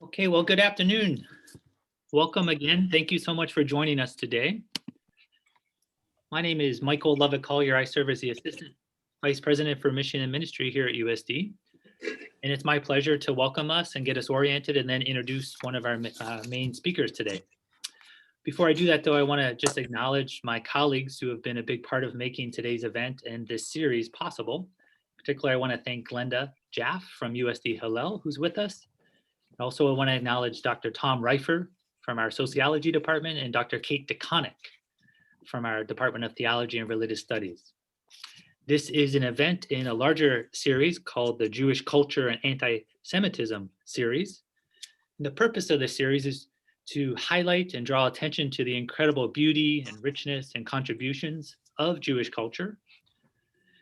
Okay, well, good afternoon. Welcome again. Thank you so much for joining us today. My name is Michael Lovett Collier. I serve as the Assistant Vice President for Mission and Ministry here at USD. And it's my pleasure to welcome us and get us oriented and then introduce one of our main speakers today. Before I do that, though, I want to just acknowledge my colleagues who have been a big part of making today's event and this series possible. Particularly, I want to thank Glenda Jaff from USD Hillel, who's with us. Also, I want to acknowledge Dr. Tom Reifer from our Sociology Department and Dr. Kate DeConnick from our Department of Theology and Religious Studies. This is an event in a larger series called the Jewish Culture and Anti-Semitism series. And the purpose of this series is to highlight and draw attention to the incredible beauty and richness and contributions of Jewish culture,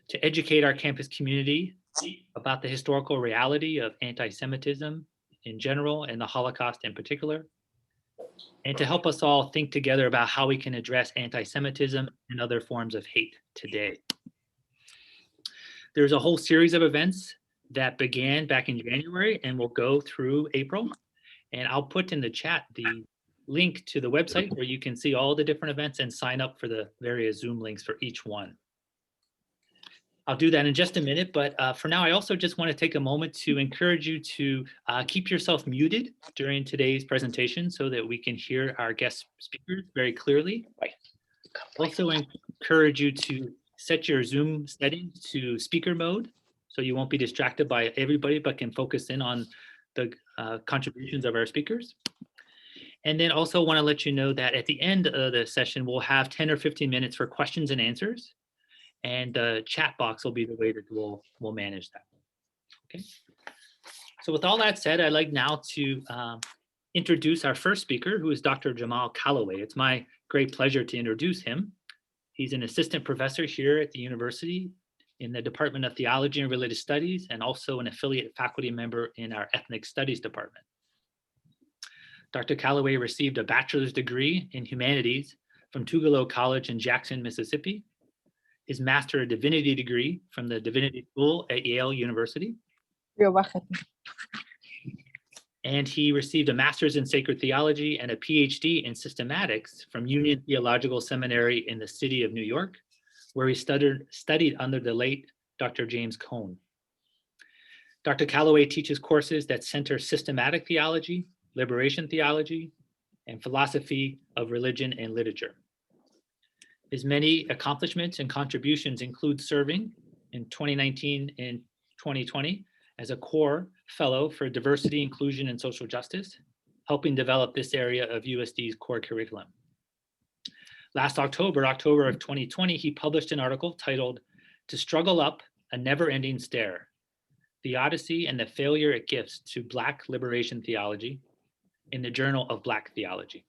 to educate our campus community about the historical reality of anti-Semitism in general and the Holocaust in particular, and to help us all think together about how we can address anti-Semitism and other forms of hate today. There's a whole series of events that began back in January and will go through April. And I'll put in the chat the link to the website where you can see all the different events and sign up for the various Zoom links for each one. I'll do that in just a minute, but for now, I also just want to take a moment to encourage you to keep yourself muted during today's presentation so that we can hear our guest speakers very clearly. Also encourage you to set your Zoom settings to speaker mode so you won't be distracted by everybody, but can focus in on the contributions of our speakers. And then also want to let you know that at the end of the session, we'll have 10 or 15 minutes for questions and answers. And the chat box will be the way that we'll manage that. Okay. So with all that said, I'd like now to introduce our first speaker, who is Dr. Jamall Calloway. It's my great pleasure to introduce him. He's an assistant professor here at the university in the Department of Theology and Religious Studies, and also an affiliate faculty member in our Ethnic Studies department. Dr. Calloway received a bachelor's degree in humanities from Tougaloo College in Jackson, Mississippi, his Master of Divinity degree from the Divinity School at Yale University. And he received a Master's in Sacred Theology and a PhD in Systematics from Union Theological Seminary in the city of New York, where he studied under the late Dr. James Cone. Dr. Calloway teaches courses that center systematic theology, liberation theology, and philosophy of religion and literature. His many accomplishments and contributions include serving in 2019 and 2020 as a core fellow for diversity, inclusion, and social justice, helping develop this area of USD's core curriculum. Last October of 2020, he published an article titled "To Struggle Up a Never-Ending Stair, The Odyssey and the Failure It Gives to Black Liberation Theology" in the Journal of Black Theology.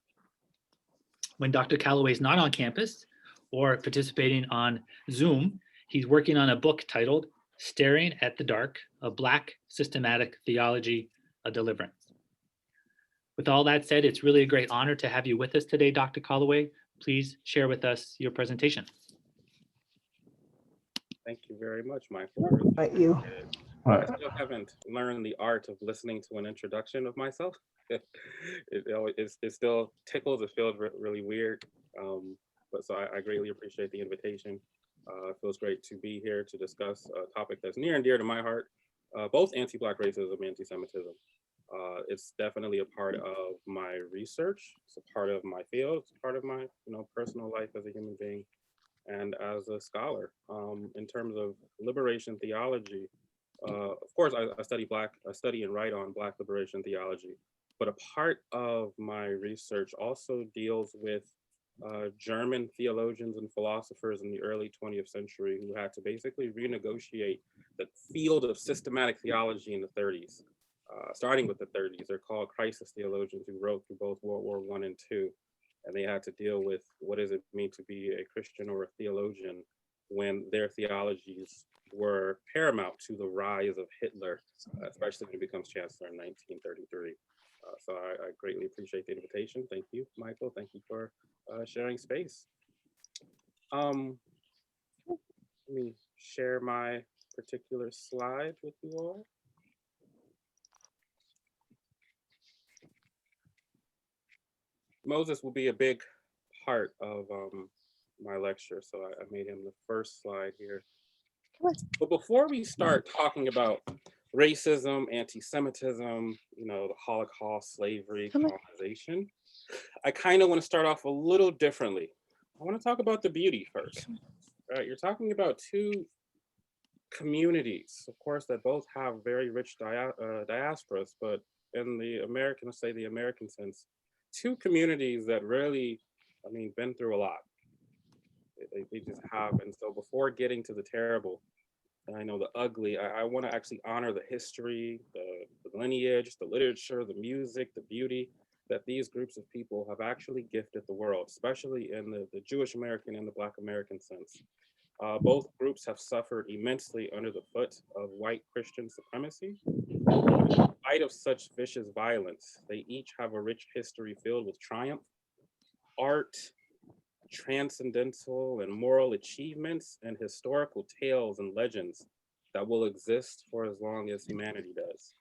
When Dr. Calloway is not on campus or participating on Zoom, he's working on a book titled "Staring at the Dark, a Black Systematic Theology, a Deliverance." With all that said, it's really a great honor to have you with us today, Dr. Calloway. Please share with us your presentation. Thank you very much, Michael. Thank you. I still haven't learned the art of listening to an introduction of myself. It still tickles. It feels really weird. But so I greatly appreciate the invitation. It feels great to be here to discuss a topic that's near and dear to my heart, both anti-Black racism and anti-Semitism. It's definitely a part of my research. It's a part of my field. It's a part of my personal life as a human being and as a scholar. In terms of liberation theology, of course, I study and write on Black liberation theology, but a part of my research also deals with German theologians and philosophers in the early 20th century who had to basically renegotiate the field of systematic theology in the 30s. Starting with the 30s, they're called crisis theologians who wrote through both World War I and II, and they had to deal with what does it mean to be a Christian or a theologian when their theologies were paramount to the rise of Hitler, especially when he becomes chancellor in 1933. So I greatly appreciate the invitation. Thank you, Michael. Thank you for sharing space. Let me share my particular slide with you all. Moses will be a big part of my lecture, so I made him the first slide here. But before we start talking about racism, anti-Semitism, the Holocaust, slavery, colonization, I kind of want to start off a little differently. I want to talk about the beauty first. Right? You're talking about two communities, of course, that both have very rich diasporas, but in the American, let's say the American sense, two communities that really, been through a lot. They just have. And so before getting to the terrible, I know the ugly, I want to actually honor the history, the lineage, the literature, the music, the beauty that these groups of people have actually gifted the world, especially in the Jewish American and the Black American sense. Both groups have suffered immensely under the foot of white Christian supremacy. In spite of such vicious violence, they each have a rich history filled with triumph, art, transcendental and moral achievements, and historical tales and legends that will exist for as long as humanity does.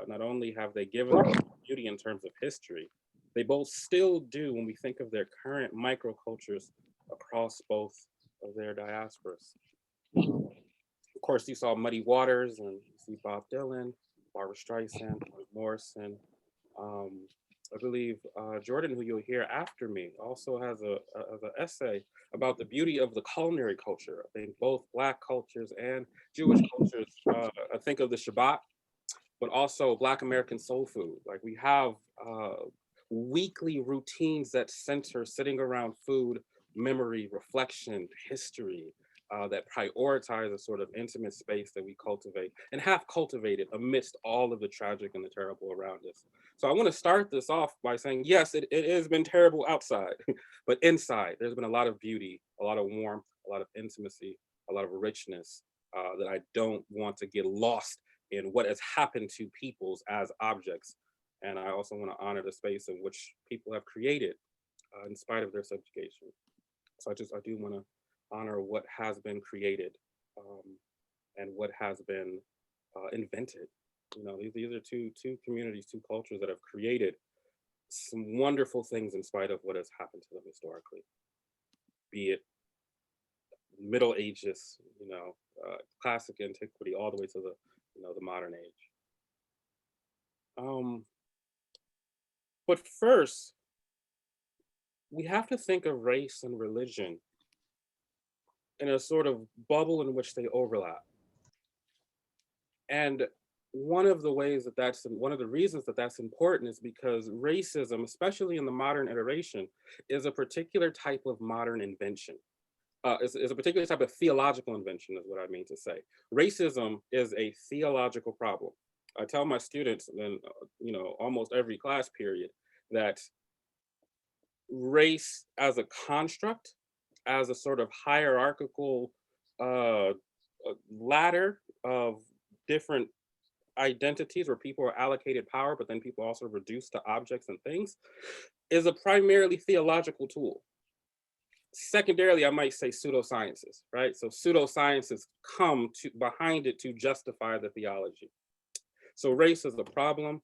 Not only have they given us beauty in terms of history, they both still do when we think of their current microcultures across both of their diasporas. Of course, you saw Muddy Waters and you see Bob Dylan, Barbara Streisand, Morrison. I believe Jordan, who you'll hear after me, also has an essay about the beauty of the culinary culture. I think both Black cultures and Jewish cultures, I think of the Shabbat, but also Black American soul food. Like we have weekly routines that center sitting around food, memory, reflection, history, that prioritize a sort of intimate space that we cultivate and have cultivated amidst all of the tragic and the terrible around us. So I want to start this off by saying, yes, it has been terrible outside, but inside there's been a lot of beauty, a lot of warmth, a lot of intimacy, a lot of richness that I don't want to get lost in what has happened to peoples as objects. And I also want to honor the space in which people have created in spite of their subjugation. So I do want to honor what has been created and what has been invented. These are two communities, two cultures that have created some wonderful things in spite of what has happened to them historically, be it Middle Ages, classic antiquity, all the way to the modern age. But first, we have to think of race and religion in a sort of bubble in which they overlap. And one of the reasons that that's important is because racism, especially in the modern iteration, is a particular type of modern invention. Is a particular type of theological invention, is what I mean to say. Racism is a theological problem. I tell my students in almost every class period that race as a construct, as a sort of hierarchical ladder of different identities where people are allocated power, but then people also reduced to objects and things, is a primarily theological tool. Secondarily, I might say pseudosciences, right? So pseudosciences come behind it to justify the theology. So race is a problem.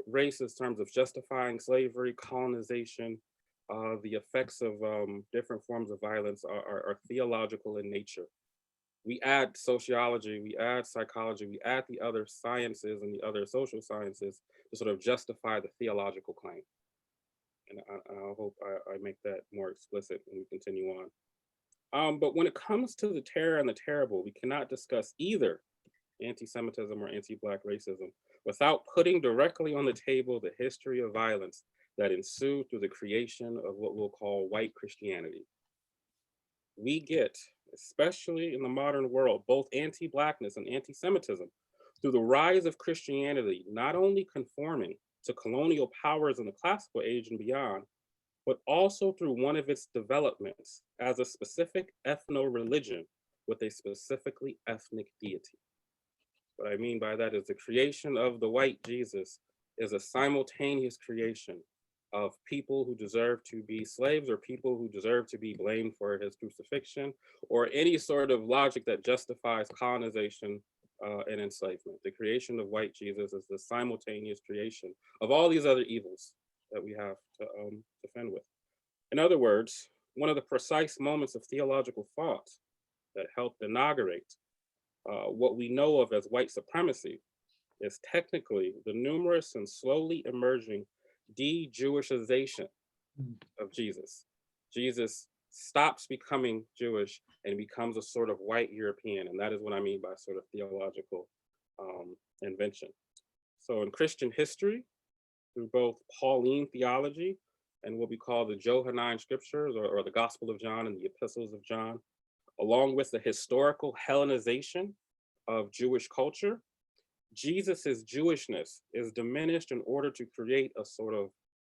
Race in terms of justifying slavery, colonization, the effects of different forms of violence are theological in nature. We add sociology, we add psychology, we add the other sciences and the other social sciences to sort of justify the theological claim. And I hope I make that more explicit when we continue on. But when it comes to the terror and the terrible, we cannot discuss either anti-Semitism or anti-Black racism without putting directly on the table the history of violence that ensued through the creation of what we'll call white Christianity. We get, especially in the modern world, both anti-Blackness and anti-Semitism through the rise of Christianity, not only conforming to colonial powers in the classical age and beyond, but also through one of its developments as a specific ethno-religion with a specifically ethnic deity. What I mean by that is the creation of the white Jesus is a simultaneous creation of people who deserve to be slaves or people who deserve to be blamed for his crucifixion or any sort of logic that justifies colonization and enslavement. The creation of white Jesus is the simultaneous creation of all these other evils that we have to defend with. In other words, one of the precise moments of theological thought that helped inaugurate what we know of as white supremacy is technically the numerous and slowly emerging de-Jewishization Mm. of Jesus. Jesus stops becoming Jewish and becomes a sort of white European. And that is what I mean by sort of theological invention. So in Christian history, through both Pauline theology and what we call the Johannine scriptures or the Gospel of John and the epistles of John, along with the historical Hellenization of Jewish culture, Jesus's Jewishness is diminished in order to create a sort of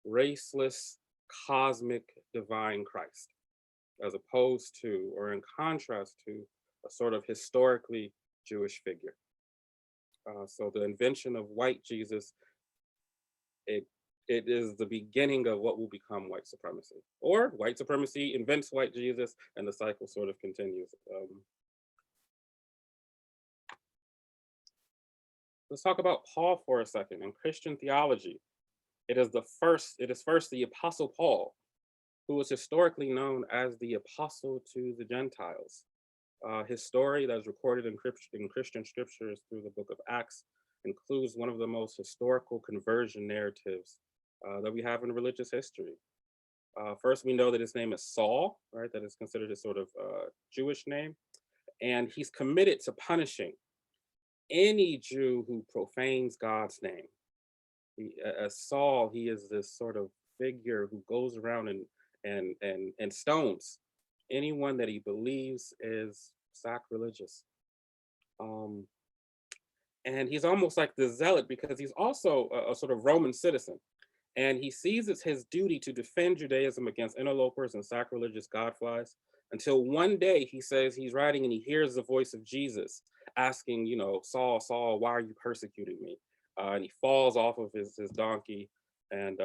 raceless, cosmic, divine Christ, as opposed to, or in contrast to, a sort of historically Jewish figure. So the invention of white Jesus, it is the beginning of what will become white supremacy. Or white supremacy invents white Jesus, and the cycle sort of continues. Let's talk about Paul for a second. In Christian theology, it is first the Apostle Paul, who was historically known as the Apostle to the Gentiles. His story that is recorded in Christian scriptures through the book of Acts includes one of the most historical conversion narratives that we have in religious history. First, we know that his name is Saul, right? That is considered a sort of Jewish name. And he's committed to punishing any Jew who profanes God's name. As Saul, he is this sort of figure who goes around and stones anyone that he believes is sacrilegious. And he's almost like the zealot because he's also a sort of Roman citizen. And he sees it's his duty to defend Judaism against interlopers and sacrilegious godflies until one day he says he's writing and he hears the voice of Jesus asking, Saul, Saul, why are you persecuting me? And he falls off of his donkey. And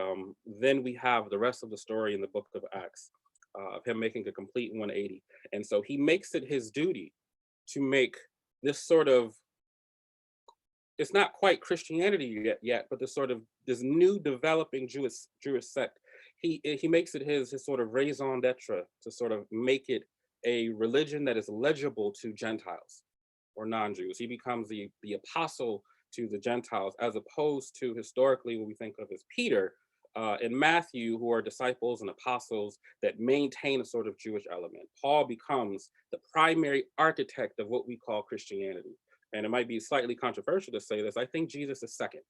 then we have the rest of the story in the book of Acts of him making a complete 180. And so he makes it his duty to make this sort of, it's not quite Christianity yet, but this new developing Jewish sect. He makes it his sort of raison d'etre to sort of make it a religion that is legible to Gentiles or non-Jews. He becomes the apostle to the Gentiles, as opposed to historically what we think of as Peter and Matthew, who are disciples and apostles that maintain a sort of Jewish element. Paul becomes the primary architect of what we call Christianity. And it might be slightly controversial to say this, I think Jesus is second,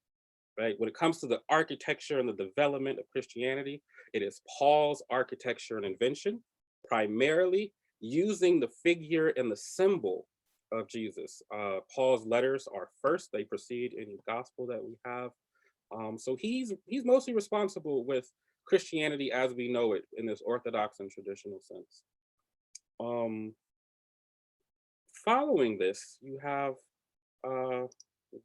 right? When it comes to the architecture and the development of Christianity, it is Paul's architecture and invention, primarily using the figure and the symbol of Jesus. Paul's letters are first, they precede any gospel that we have. So he's mostly responsible with Christianity as we know it in this orthodox and traditional sense. Following this, you have the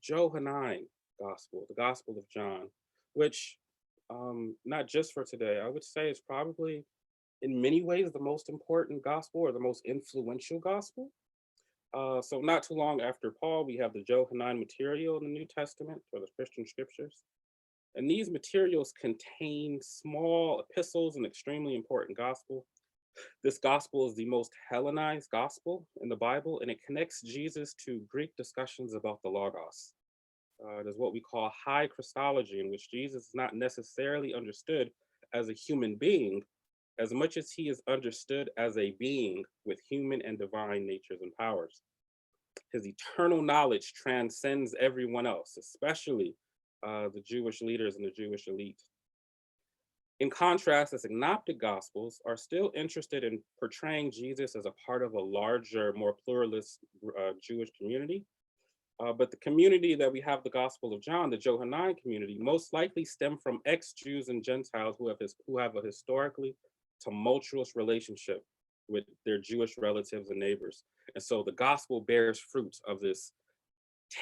Johannine gospel, the Gospel of John, which not just for today, I would say is probably in many ways the most important gospel or the most influential gospel. So not too long after Paul, we have the Johannine material in the New Testament or the Christian scriptures. And these materials contain small epistles and extremely important gospel. This gospel is the most Hellenized gospel in the Bible, and it connects Jesus to Greek discussions about the Logos. It is what we call high Christology, in which Jesus is not necessarily understood as a human being, as much as he is understood as a being with human and divine natures and powers. His eternal knowledge transcends everyone else, especially the Jewish leaders and the Jewish elite. In contrast, the Synoptic Gospels are still interested in portraying Jesus as a part of a larger, more pluralist Jewish community. But the community that we have the Gospel of John, the Johannine community, most likely stem from ex-Jews and Gentiles who have a historically tumultuous relationship with their Jewish relatives and neighbors. And so the gospel bears fruits of this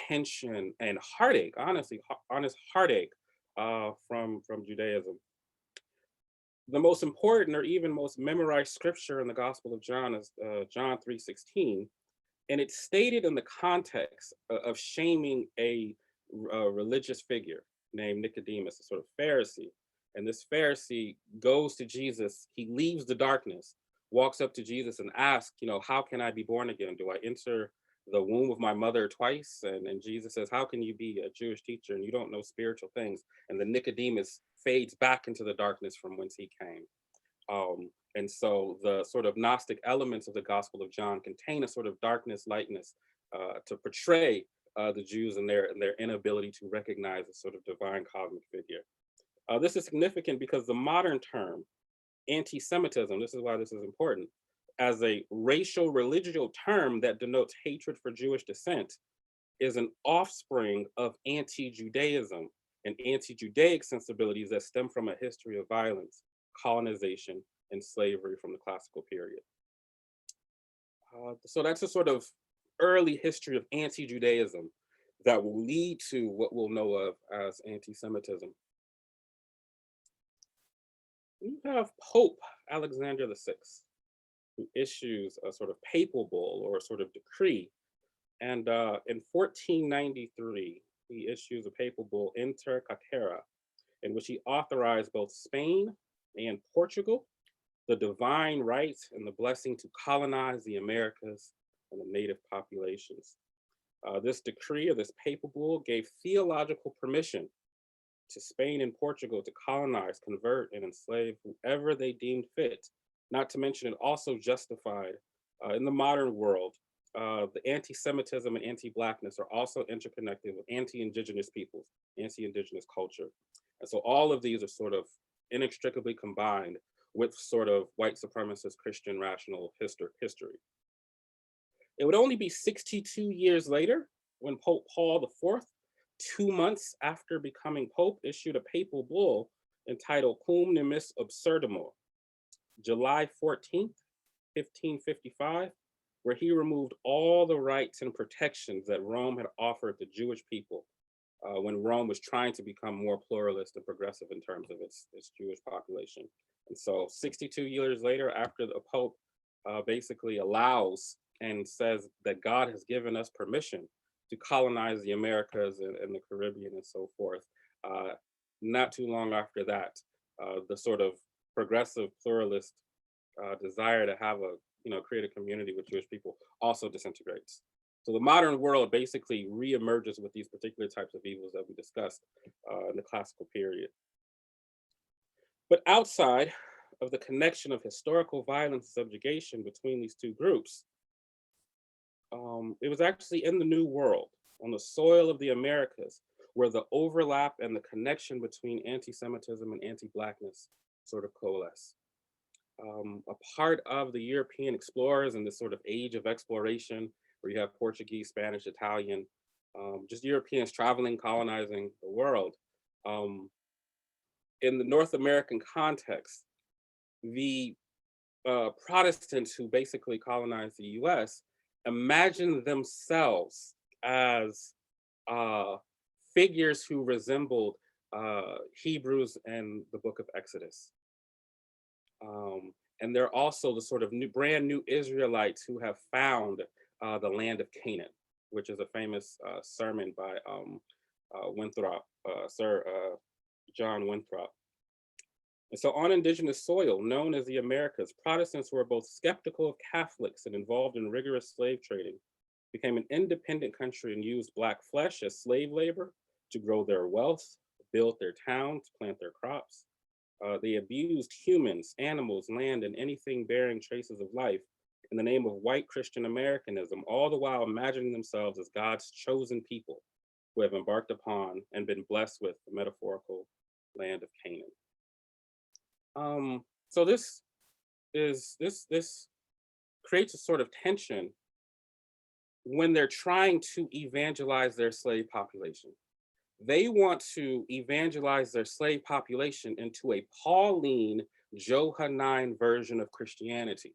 tension and heartache, honestly, honest heartache from Judaism. The most important or even most memorized scripture in the Gospel of John is John 3:16. And it's stated in the context of shaming a religious figure named Nicodemus, a sort of Pharisee. And this Pharisee goes to Jesus. He leaves the darkness, walks up to Jesus and asks, how can I be born again? Do I enter the womb of my mother twice? And Jesus says, how can you be a Jewish teacher and you don't know spiritual things? And the Nicodemus fades back into the darkness from whence he came. And so the sort of Gnostic elements of the Gospel of John contain a sort of darkness, lightness to portray the Jews and their inability to recognize a sort of divine cosmic figure. This is significant because the modern term, anti-Semitism, this is why this is important, as a racial religio term that denotes hatred for Jewish descent, is an offspring of anti-Judaism and anti-Judaic sensibilities that stem from a history of violence, colonization, and slavery from the classical period. So that's a sort of early history of anti-Judaism that will lead to what we'll know of as anti-Semitism. You have Pope Alexander VI, who issues a sort of papal bull or a sort of decree. And in 1493, he issues a papal bull, Inter Caetera, in which he authorized both Spain and Portugal the divine right and the blessing to colonize the Americas and the native populations. This decree, or this papal bull, gave theological permission to Spain and Portugal to colonize, convert, and enslave whoever they deemed fit. Not to mention, it also justified in the modern world, the anti-Semitism and anti-Blackness are also interconnected with anti-Indigenous peoples, anti-Indigenous culture. And so all of these are sort of inextricably combined with sort of white supremacist Christian rational history. It would only be 62 years later when Pope Paul IV, 2 months after becoming Pope, issued a papal bull entitled Cum Nimis Absurdamur, July 14th, 1555, where he removed all the rights and protections that Rome had offered the Jewish people when Rome was trying to become more pluralist and progressive in terms of its Jewish population. And so 62 years later, after the Pope basically allows and says that God has given us permission to colonize the Americas and the Caribbean and so forth, not too long after that, the sort of progressive pluralist desire to have create a community with Jewish people also disintegrates. So the modern world basically reemerges with these particular types of evils that we discussed in the classical period. But outside of the connection of historical violence and subjugation between these two groups, it was actually in the New World, on the soil of the Americas, where the overlap and the connection between anti-Semitism and anti-Blackness sort of coalesce. A part of the European explorers in this sort of age of exploration, where you have Portuguese, Spanish, Italian, just Europeans traveling, colonizing the world. In the North American context, the Protestants who basically colonized the US imagine themselves as figures who resembled Hebrews and the book of Exodus. And they're also the sort of brand new Israelites who have found the land of Canaan, which is a famous sermon by Winthrop, Sir John Winthrop. And so on indigenous soil, known as the Americas, Protestants were both skeptical of Catholics and involved in rigorous slave trading, became an independent country and used Black flesh as slave labor to grow their wealth, build their towns, plant their crops. They abused humans, animals, land, and anything bearing traces of life in the name of white Christian Americanism, all the while imagining themselves as God's chosen people who have embarked upon and been blessed with the metaphorical land of Canaan. So this creates a sort of tension when they're trying to evangelize their slave population. They want to evangelize their slave population into a Pauline, Johannine version of Christianity.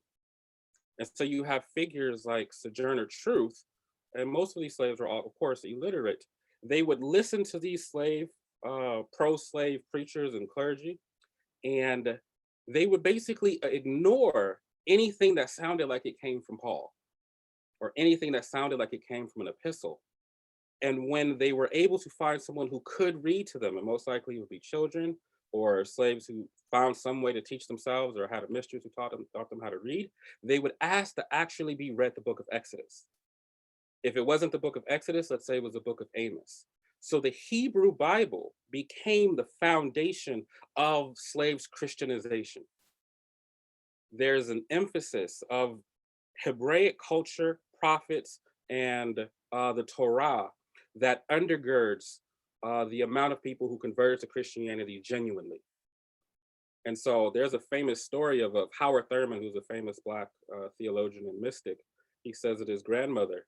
And so you have figures like Sojourner Truth, and most of these slaves were, of course, illiterate. They would listen to these pro-slave preachers and clergy, and they would basically ignore anything that sounded like it came from Paul, or anything that sounded like it came from an epistle. And when they were able to find someone who could read to them, and most likely it would be children or slaves who found some way to teach themselves or had a mistress who taught them how to read, they would ask to actually be read the book of Exodus. If it wasn't the book of Exodus, let's say it was the book of Amos. So the Hebrew Bible became the foundation of slaves' Christianization. There's an emphasis of Hebraic culture, prophets, and the Torah that undergirds the amount of people who converted to Christianity genuinely. And so there's a famous story of Howard Thurman, who's a famous Black theologian and mystic. He says that his grandmother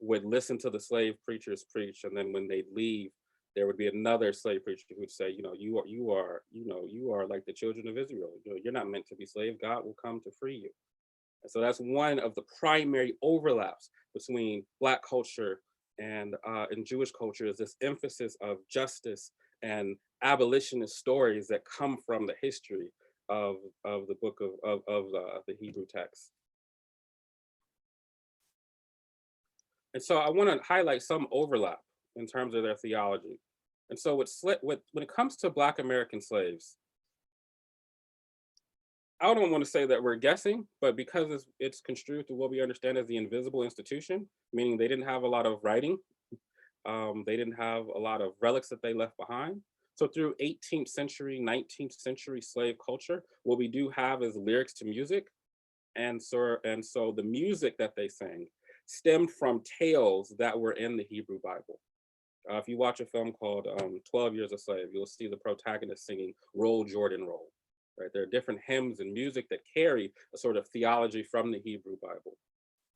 would listen to the slave preachers preach, and then when they'd leave, there would be another slave preacher who would say, you are like the children of Israel. You're not meant to be slave. God will come to free you. And so that's one of the primary overlaps between Black culture and Jewish culture, is this emphasis of justice and abolitionist stories that come from the history of the book of the Hebrew text. And so I want to highlight some overlap in terms of their theology. And so when it comes to Black American slaves, I don't want to say that we're guessing, but because it's construed to what we understand as the invisible institution, meaning they didn't have a lot of writing, they didn't have a lot of relics that they left behind. So through 18th century, 19th century slave culture, what we do have is lyrics to music. And so the music that they sang stemmed from tales that were in the Hebrew Bible. If you watch a film called 12 Years a Slave, you'll see the protagonist singing "Roll Jordan Roll." Right? There are different hymns and music that carry a sort of theology from the Hebrew Bible.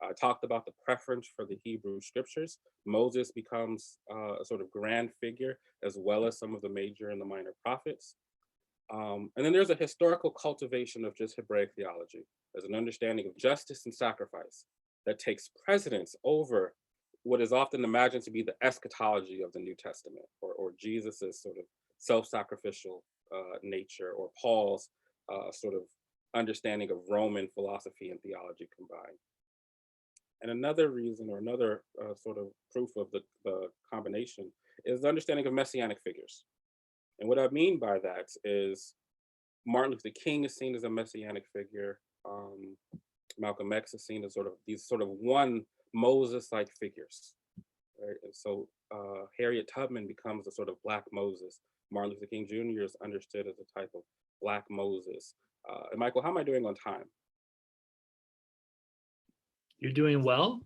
I talked about the preference for the Hebrew scriptures. Moses becomes a sort of grand figure, as well as some of the major and the minor prophets. And then there's a historical cultivation of just Hebraic theology. There's an understanding of justice and sacrifice that takes precedence over what is often imagined to be the eschatology of the New Testament, or Jesus's sort of self-sacrificial nature, or Paul's sort of understanding of Roman philosophy and theology combined. And another reason, or another sort of proof of the combination, is the understanding of messianic figures. And what I mean by that is Martin Luther King is seen as a messianic figure. Malcolm X is seen as these sort of one Moses-like figures. Right? And so Harriet Tubman becomes a sort of Black Moses. Martin Luther King Jr. is understood as a type of Black Moses. And Michael, how am I doing on time? You're doing well.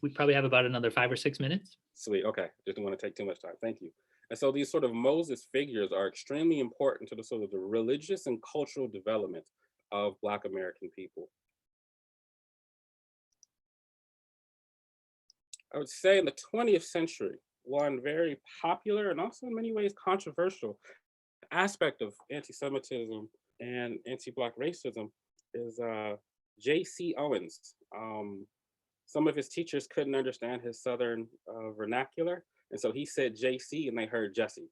We probably have about another 5 or 6 minutes. Sweet, okay, just don't want to take too much time, thank you. And so these sort of Moses figures are extremely important to the sort of the religious and cultural development of Black American people. I would say in the 20th century, one very popular and also in many ways controversial aspect of anti-Semitism and anti-Black racism is J.C. Owens. Some of his teachers couldn't understand his Southern vernacular, and so he said JC and they heard Jesse.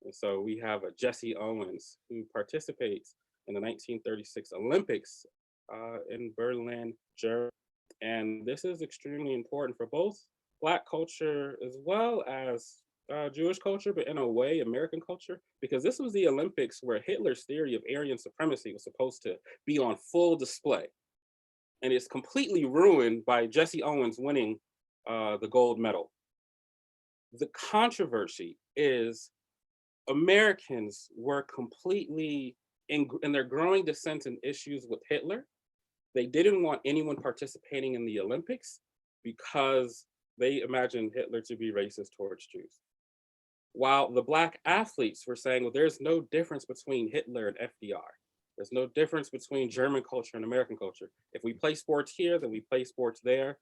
And so we have a Jesse Owens who participates in the 1936 Olympics in Berlin, Germany. And this is extremely important for both Black culture as well as Jewish culture, but in a way, American culture, because this was the Olympics where Hitler's theory of Aryan supremacy was supposed to be on full display. And it's completely ruined by Jesse Owens winning the gold medal. The controversy is Americans were completely, in their growing dissent and issues with Hitler, they didn't want anyone participating in the Olympics because they imagined Hitler to be racist towards Jews. While the Black athletes were saying, well, there's no difference between Hitler and FDR. There's no difference between German culture and American culture. If we play sports here, then we play sports there.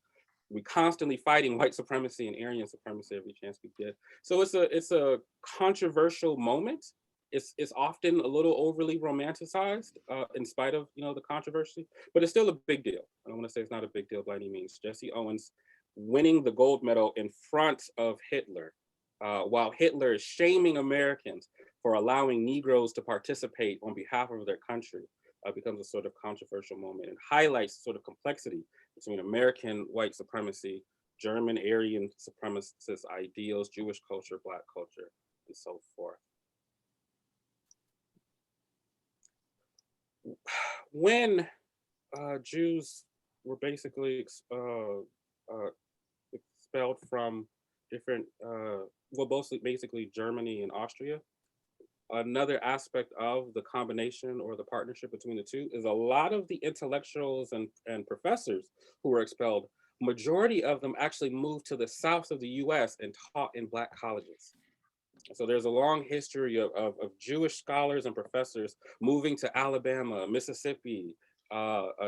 We constantly fighting white supremacy and Aryan supremacy every chance we get. So it's a controversial moment. It's often a little overly romanticized in spite of the controversy, but it's still a big deal. I don't want to say it's not a big deal by any means. Jesse Owens winning the gold medal in front of Hitler, while Hitler is shaming Americans for allowing Negroes to participate on behalf of their country, becomes a sort of controversial moment and highlights the sort of complexity between American white supremacy, German Aryan supremacist ideals, Jewish culture, Black culture, and so forth. when Jews were basically expelled from different, well, basically Germany and Austria. Another aspect of the combination or the partnership between the two is a lot of the intellectuals and professors who were expelled, majority of them actually moved to the south of the US and taught in Black colleges. So there's a long history of Jewish scholars and professors moving to Alabama, Mississippi,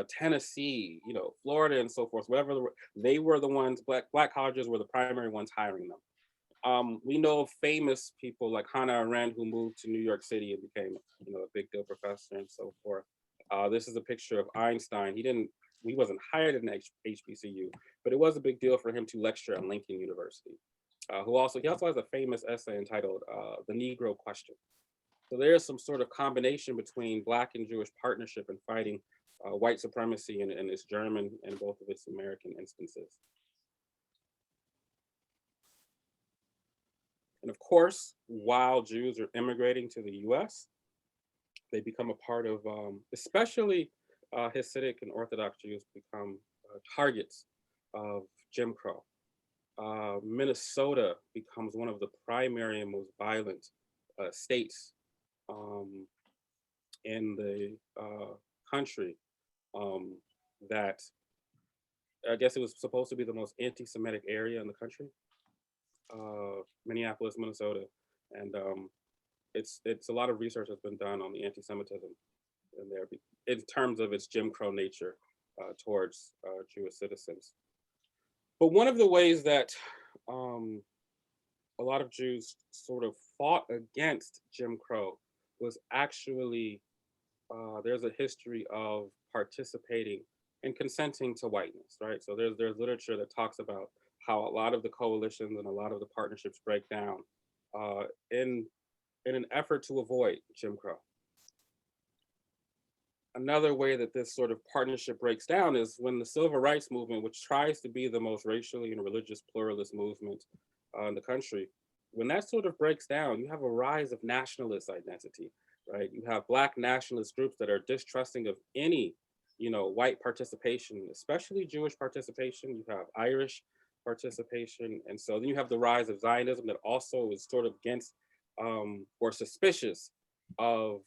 Tennessee, Florida, and so forth. Wherever they were the ones, black colleges were the primary ones hiring them. We know of famous people like Hannah Arendt who moved to New York City and became, a big deal professor and so forth. This is a picture of Einstein. He wasn't hired in HBCU, but it was a big deal for him to lecture at Lincoln University. He also has a famous essay entitled "The Negro Question." So there is some sort of combination between Black and Jewish partnership in fighting white supremacy in its German and both of its American instances. And of course, while Jews are immigrating to the US, they become a part of, especially Hasidic and Orthodox Jews become targets of Jim Crow. Minnesota becomes one of the primary and most violent states in the country that I guess it was supposed to be the most anti-Semitic area in the country. Minneapolis, Minnesota, and it's a lot of research has been done on the anti-Semitism in there in terms of its Jim Crow nature towards Jewish citizens. But one of the ways that a lot of Jews sort of fought against Jim Crow was actually there's a history of participating and consenting to whiteness, right? So there's literature that talks about how a lot of the coalitions and a lot of the partnerships break down in an effort to avoid Jim Crow. Another way that this sort of partnership breaks down is when the civil rights movement, which tries to be the most racially and religious pluralist movement in the country, when that sort of breaks down, you have a rise of nationalist identity, right? You have Black nationalist groups that are distrusting of any, white participation, especially Jewish participation. You have Irish participation. And so then you have the rise of Zionism that also is sort of against or suspicious of,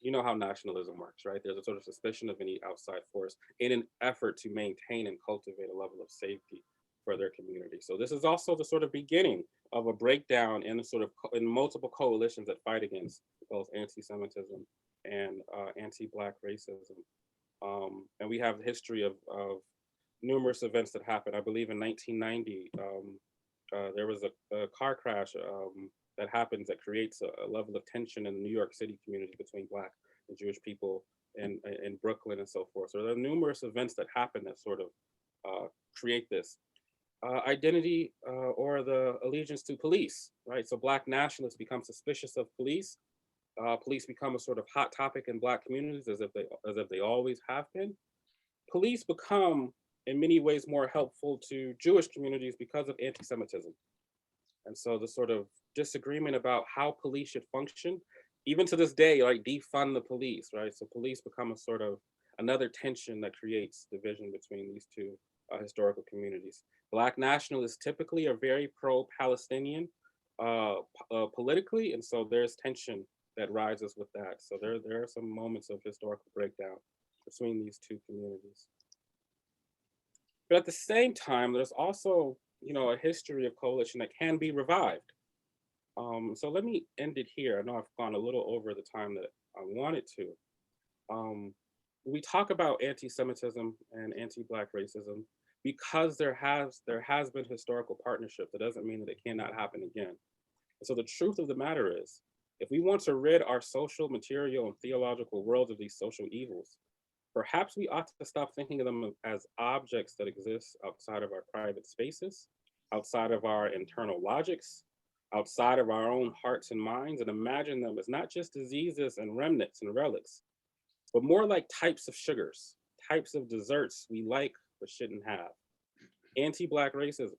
you know how nationalism works, right? There's a sort of suspicion of any outside force in an effort to maintain and cultivate a level of safety for their community. So this is also the sort of beginning of a breakdown in in multiple coalitions that fight against both anti-Semitism and anti-Black racism. And we have a history of numerous events that happened. I believe in 1990, there was a car crash that happens that creates a level of tension in the New York City community between Black and Jewish people in Brooklyn and so forth. So there are numerous events that happen that sort of create this. Identity or the allegiance to police, right? So Black nationalists become suspicious of police. Police become a sort of hot topic in Black communities as if they always have been. Police become in many ways more helpful to Jewish communities because of anti-Semitism. And so the sort of disagreement about how police should function, even to this day, like defund the police, right? So police become a sort of another tension that creates division between these two historical communities. Black nationalists typically are very pro-Palestinian politically, and so there's tension that rises with that. So there are some moments of historical breakdown between these two communities. But at the same time, there's also, a history of coalition that can be revived. So let me end it here. I know I've gone a little over the time that I wanted to. We talk about anti-Semitism and anti-Black racism because there has been historical partnership. That doesn't mean that it cannot happen again. And so the truth of the matter is, if we want to rid our social, material, and theological world of these social evils, perhaps we ought to stop thinking of them as objects that exist outside of our private spaces, outside of our internal logics, outside of our own hearts and minds, and imagine them as not just diseases and remnants and relics, but more like types of sugars, types of desserts we like but shouldn't have. Anti-Black racism,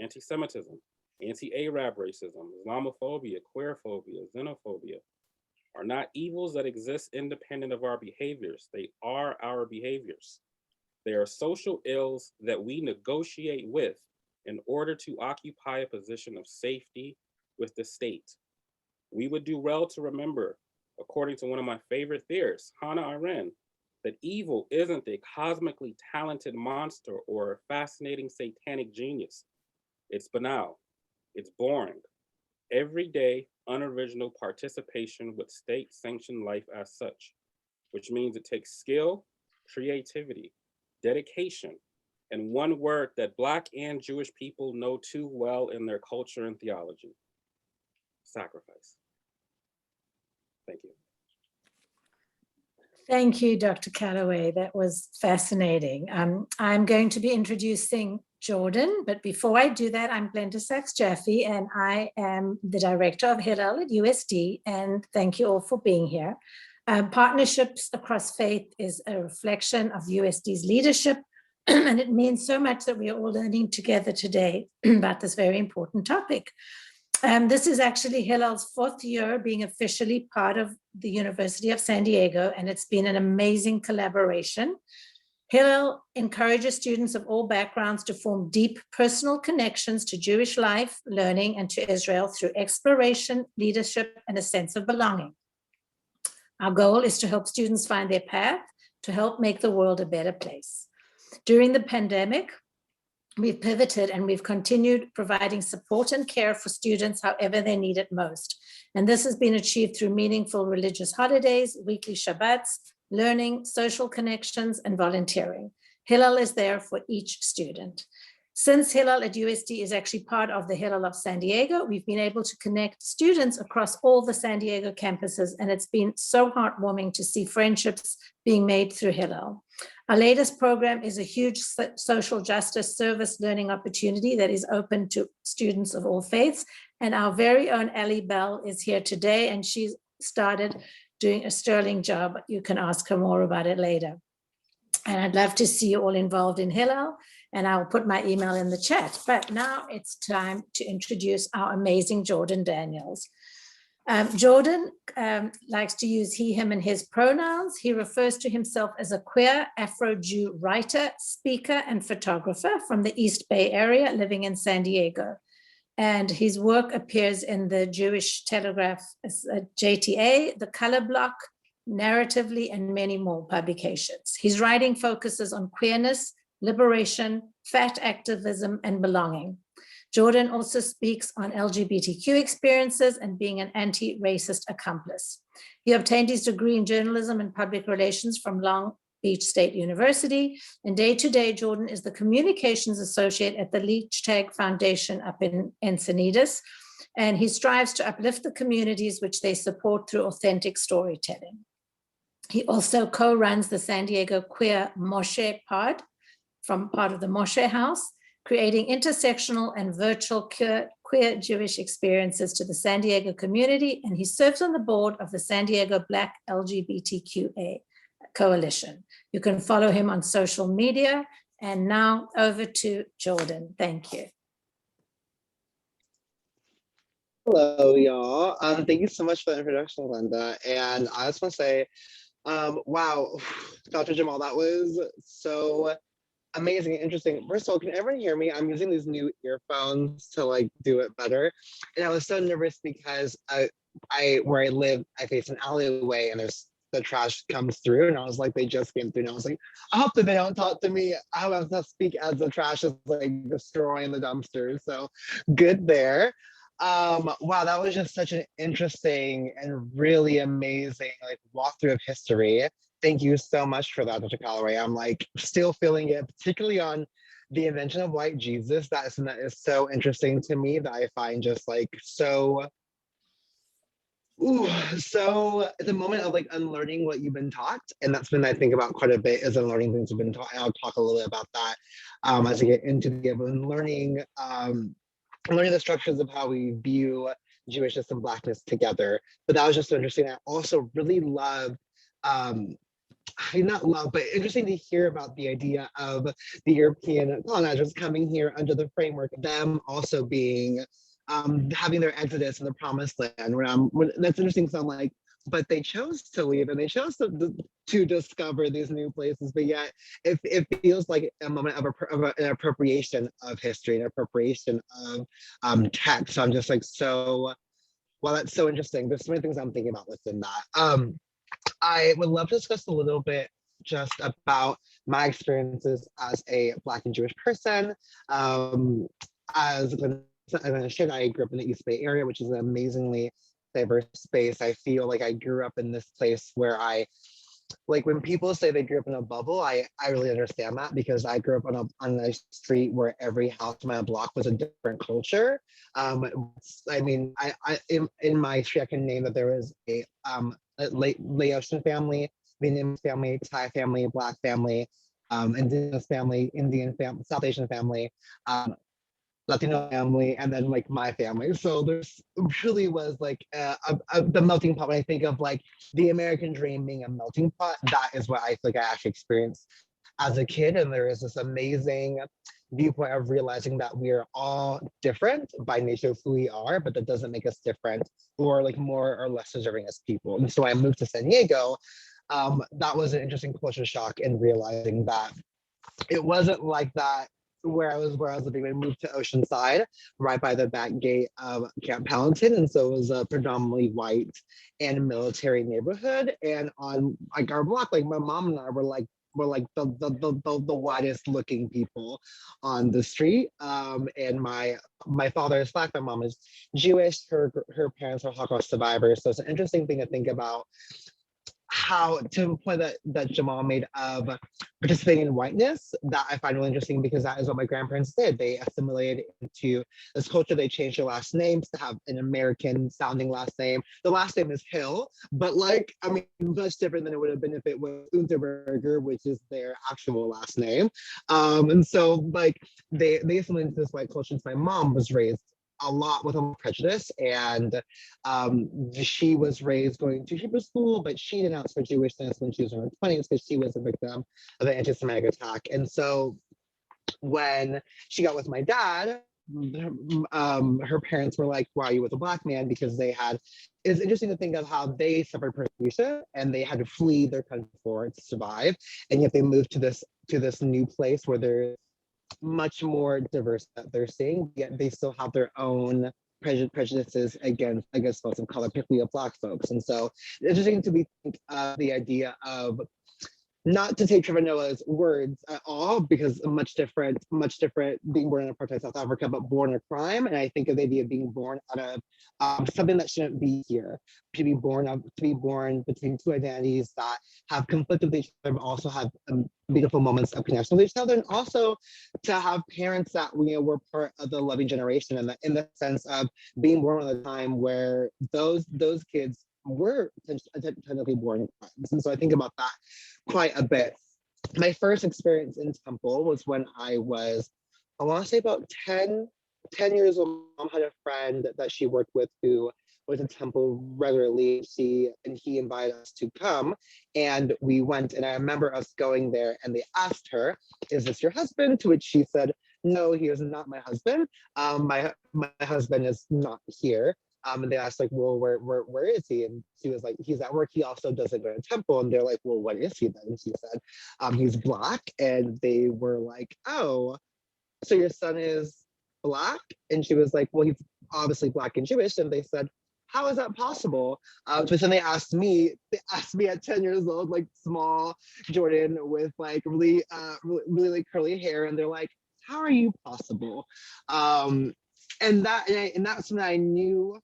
anti-Semitism, anti-Arab racism, Islamophobia, queerphobia, xenophobia. are not evils that exist independent of our behaviors. They are our behaviors. They are social ills that we negotiate with in order to occupy a position of safety with the state. We would do well to remember, according to one of my favorite theorists, Hannah Arendt, that evil isn't a cosmically talented monster or a fascinating satanic genius. It's banal, it's boring, everyday, unoriginal participation with state sanctioned life as such, which means it takes skill, creativity, dedication, and one word that Black and Jewish people know too well in their culture and theology: sacrifice. Thank you. Thank you, Dr. Calloway. That was fascinating. I'm going to be introducing Jordan, but before I do that, I'm Glenda Sachs-Jaffe, and I am the director of Hillel at USD, and thank you all for being here. Partnerships across faith is a reflection of USD's leadership, and it means so much that we are all learning together today about this very important topic. This is actually Hillel's 4th year being officially part of the University of San Diego, and it's been an amazing collaboration. Hillel encourages students of all backgrounds to form deep personal connections to Jewish life, learning, and to Israel through exploration, leadership, and a sense of belonging. Our goal is to help students find their path to help make the world a better place. During the pandemic, we've pivoted and we've continued providing support and care for students however they need it most. And this has been achieved through meaningful religious holidays, weekly Shabbats, learning, social connections, and volunteering. Hillel is there for each student. Since Hillel at USD is actually part of the Hillel of San Diego, we've been able to connect students across all the San Diego campuses, and it's been so heartwarming to see friendships being made through Hillel. Our latest program is a huge social justice service learning opportunity that is open to students of all faiths, and our very own Ellie Bell is here today, and she's started doing a sterling job. You can ask her more about it later. And I'd love to see you all involved in Hillel, and I'll put my email in the chat. But now it's time to introduce our amazing Jordan Daniels. Jordan likes to use he, him, and his pronouns. He refers to himself as a queer Afro Jew writer, speaker, and photographer from the East Bay area living in San Diego. And his work appears in the Jewish Telegraph, JTA, The Color Block, Narratively, and many more publications. His writing focuses on queerness, liberation, fat activism, and belonging. Jordan also speaks on LGBTQ experiences and being an anti-racist accomplice. He obtained his degree in journalism and public relations from Long Beach State University. And day to day, Jordan is the communications associate at the Leech Tag Foundation up in Encinitas. And he strives to uplift the communities which they support through authentic storytelling. He also co-runs the San Diego Queer Moshe Pod, from part of the Moshe House, creating intersectional and virtual queer Jewish experiences to the San Diego community, and he serves on the board of the San Diego Black LGBTQA Coalition. You can follow him on social media. And now over to Jordan. Thank you. Hello, y'all. Thank you so much for the introduction, Glenda. And I just want to say, wow, Dr. Jamall, that was so amazing and interesting. First of all, can everyone hear me? I'm using these new earphones to like do it better. And I was so nervous because where I live, I face an alleyway and the trash comes through, and I was like, they just came through, and I was like, I hope that they don't talk to me. I have to speak as the trash is like destroying the dumpsters. So good there. Wow, that was just such an interesting and really amazing like walkthrough of history. Thank you so much for that, Dr. Calloway. I'm like still feeling it, particularly on the invention of white Jesus. That is so interesting to me, that I find just like so so the moment of like unlearning what you've been taught, and that's been I think about quite a bit, is unlearning things you've been taught. And I'll talk a little bit about that as I get into the learning the structures of how we view Jewishness and Blackness together. But that was just interesting. I also really love, not love, but interesting to hear about the idea of the European colonizers coming here under the framework, them also being, having their exodus in the promised land. That's interesting because I'm like, but they chose to leave and they chose to discover these new places. But yet it feels like a moment of an appropriation of history, an appropriation of text. So I'm just like, so, well, that's so interesting. There's so many things I'm thinking about within that. I would love to discuss a little bit just about my experiences as a Black and Jewish person. As I shared, I grew up in the East Bay area, which is an amazingly diverse space. I feel like I grew up in this place where like when people say they grew up in a bubble, I really understand that, because I grew up on a street where every house on my block was a different culture. I mean, in my street, I can name that there was a Laotian family, Vietnamese family, Thai family, Black family, Indigenous family, Indian family, South Asian family, Latino family, and then like my family. So there's really was like the melting pot. When I think of like the American dream being a melting pot, that is what I think I actually experienced as a kid. And there is this amazing viewpoint of realizing that we are all different by nature of who we are, but that doesn't make us different or like more or less deserving as people. And so I moved to San Diego. That was an interesting culture shock in realizing that it wasn't like that where I was living. I moved to Oceanside, right by the back gate of Camp Pendleton, and so it was a predominantly white and military neighborhood. And on like our block, like my mom and I were the whitest looking people on the street. And my father is Black, my mom is Jewish. Her parents are Holocaust survivors. So it's an interesting thing to think about, how to the point that Jamall made of participating in whiteness, that I find really interesting, because that is what my grandparents did. They assimilated into this culture. They changed their last names to have an American sounding last name. The last name is Hill, but like, I mean, much different than it would have been if it was Unterberger, which is their actual last name. And so like they assimilated into this white culture. And my mom was raised a lot with a prejudice, and she was raised going to Hebrew school, but she denounced her Jewishness when she was in her 20s because she was a victim of an anti-Semitic attack. And so when she got with my dad, her parents were like, why are you with a Black man? Because it's interesting to think of how they suffered persecution and they had to flee their country to survive, and yet they moved to this new place where there's much more diverse that they're seeing, yet they still have their own prejudices against folks of color, particularly of Black folks. And so it's interesting to think the idea of, not to take Trevor Noah's words at all, because much different being born in apartheid South Africa, but born in a crime. And I think of the idea of being born out of something that shouldn't be here, to be born between two identities that have conflicted with each other, but also have beautiful moments of connection with each other, and also to have parents that were part of the loving generation, and in the sense of being born at a time where those kids were technically born in crimes. And so I think about that quite a bit. My first experience in Temple was when I want to say about 10 years old. Mom had a friend that she worked with who was in Temple regularly. He invited us to come, and we went, and I remember us going there, and they asked her, is this your husband? To which she said, no, he is not my husband. My husband is not here. And they asked, like, well, where is he? And she was like, he's at work. He also doesn't go to Temple. And they're like, well, what is he then? And she said, he's Black. And they were like, oh, so your son is Black? And she was like, well, he's obviously Black and Jewish. And they said, how is that possible? So then they asked me at 10 years old, like small Jordan with like really like curly hair. And they're like, how are you possible? And that's when I knew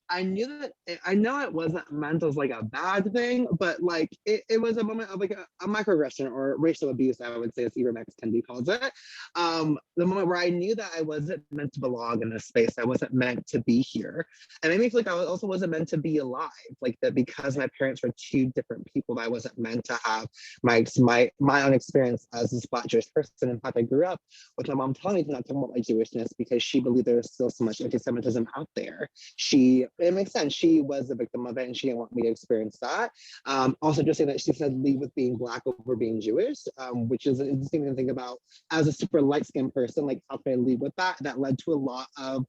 that I know it wasn't meant as like a bad thing, but like it was a moment of like a microaggression or racial abuse, I would say, as Ibram X. Kendi calls it. The moment where I knew that I wasn't meant to belong in this space, I wasn't meant to be here. And it made me feel like I also wasn't meant to be alive, like that because my parents were two different people, I wasn't meant to have my own experience as this Black Jewish person. In fact, I grew up with my mom telling me to not talk about my Jewishness because she believed there was still so much anti-Semitism out there. She it makes sense. She was a victim of it and she didn't want me to experience that. Also just saying that she said lead with being Black over being Jewish, which is an interesting thing to think about as a super light-skinned person, like how can I lead with that? That led to a lot of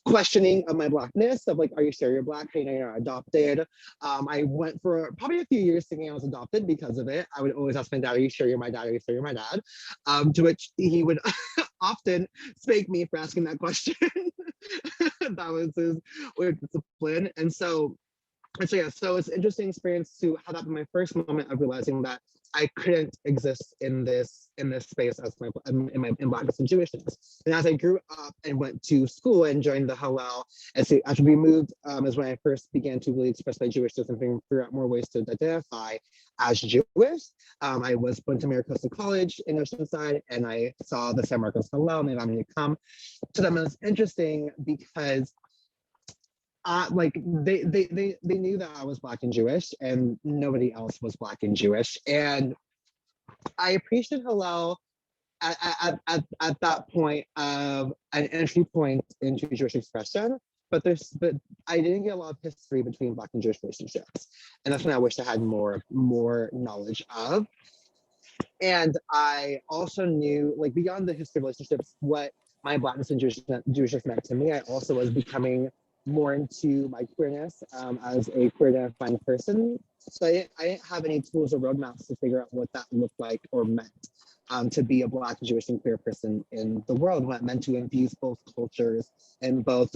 questioning of my Blackness, of like, are you sure you're Black? How you know you're adopted? I went for probably a few years thinking I was adopted because of it. I would always ask my dad, are you sure you're my dad? Are you sure you're my dad? To which he would often spank me for asking that question. That was his weird discipline. And so yeah, so it's an interesting experience to have that be my first moment of realizing that I couldn't exist in this space as in Blackness and Jewishness. And as I grew up and went to school and joined the Hillel, as we moved, is when I first began to really express my Jewishness and figure out more ways to identify as Jewish. I went to Maricosta College in Oceanside, and I saw the San Marcos Hillel, and they allowed me to come to them. And it's interesting because like they knew that I was Black and Jewish, and nobody else was Black and Jewish. And I appreciate Hillel at that point of an entry point into Jewish expression. But I didn't get a lot of history between Black and Jewish relationships, and that's when I wish I had more knowledge of. And I also knew, like, beyond the history of relationships, what my Blackness and Jewishness meant to me. I also was becoming more into my queerness as a queer identifying person. So I didn't have any tools or roadmaps to figure out what that looked like or meant to be a Black, Jewish, and queer person in the world, what it meant to infuse both cultures and both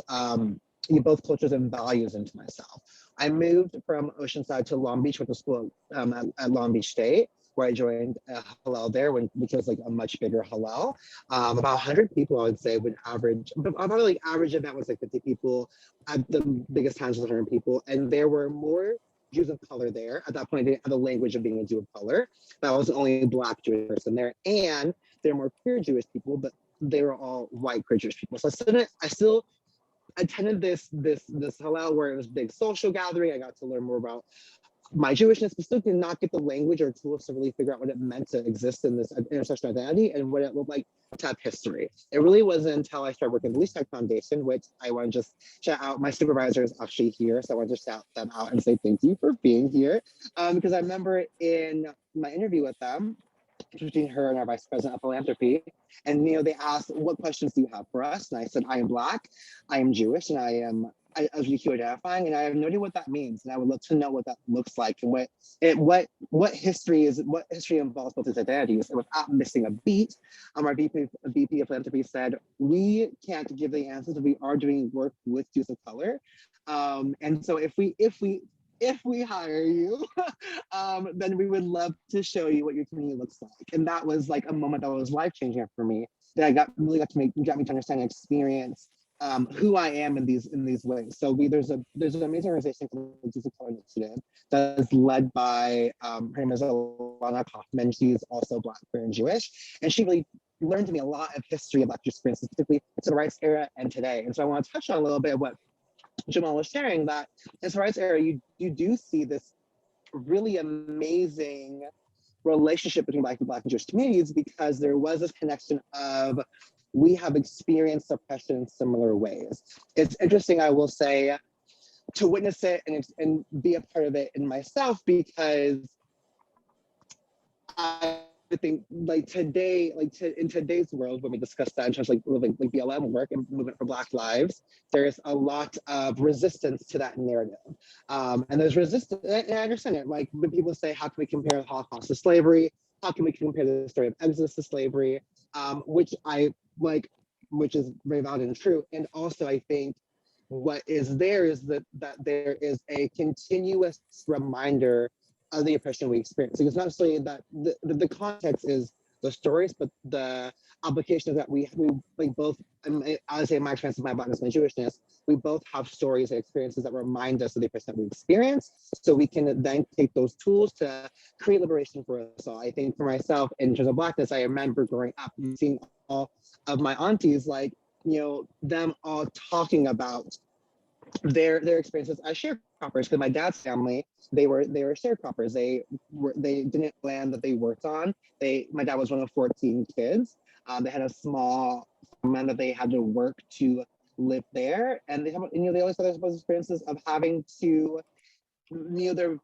cultures and values into myself. I moved from Oceanside to Long Beach, went to school at Long Beach State, where I joined a Hillel there, which was like a much bigger Hillel. About 100 people, I would say, would average, but probably average event was like 50 people. At the biggest times was 100 people. And there were more Jews of color there. At that point, they didn't have the language of being a Jew of color. That was only a Black Jewish person there. And there were more queer Jewish people, but they were all white queer Jewish people. So I still attended this Hillel where it was a big social gathering. I got to learn more about my Jewishness, but still did not get the language or tools to really figure out what it meant to exist in this intersectional identity and what it looked like to have history. It really wasn't until I started working at the Least Tech Foundation, which I want to just shout out. My supervisor is actually here, so I want to shout them out and say thank you for being here. Because I remember in my interview with them, between her and our vice president of philanthropy, and they asked, what questions do you have for us? And I said, I am Black, I am Jewish, and I am LGBTQ identifying, and I have no idea what that means, and I would love to know what that looks like and what history involves both these identities. And without missing a beat, our VP of philanthropy said, we can't give the answers, we are doing work with youth of color, and so if we hire you, then we would love to show you what your community looks like. And that was like a moment that was life-changing for me, that got me to understand and experience who I am in these ways. So there's an amazing organization called the Youth of Color Initiative that is led by her name is Alana Kaufman. She's also Black, queer, and Jewish, and she really learned to me a lot of history about Jewish experiences, particularly the civil rights era and today. And so I want to touch on a little bit of what Jamall was sharing, that in the civil rights era, you do see this really amazing relationship between Black and Jewish communities, because there was this connection of, we have experienced oppression in similar ways. It's interesting, I will say, to witness it and be a part of it in myself, because I think in today's world, when we discuss that in terms of like BLM work and movement for Black lives, there's a lot of resistance to that narrative. And there's resistance, and I understand it. Like when people say, how can we compare the Holocaust to slavery? How can we compare the story of Exodus to slavery? Which is very valid and true. And also I think what is there is that there is a continuous reminder of the oppression we experience. So it's not necessarily that the context is the stories, but the application is that we like both, I would say my experience of my Blackness and my Jewishness, we both have stories and experiences that remind us of the oppression that we experience, so we can then take those tools to create liberation for us all. I think for myself, in terms of Blackness, I remember growing up and seeing all of my aunties, like, them all talking about their experiences as sharecroppers, because my dad's family, they were sharecroppers. They didn't land that they worked on. My dad was one of 14 kids. They had a small farm that they had to work to live there, and they have, they always have those experiences of having to, they're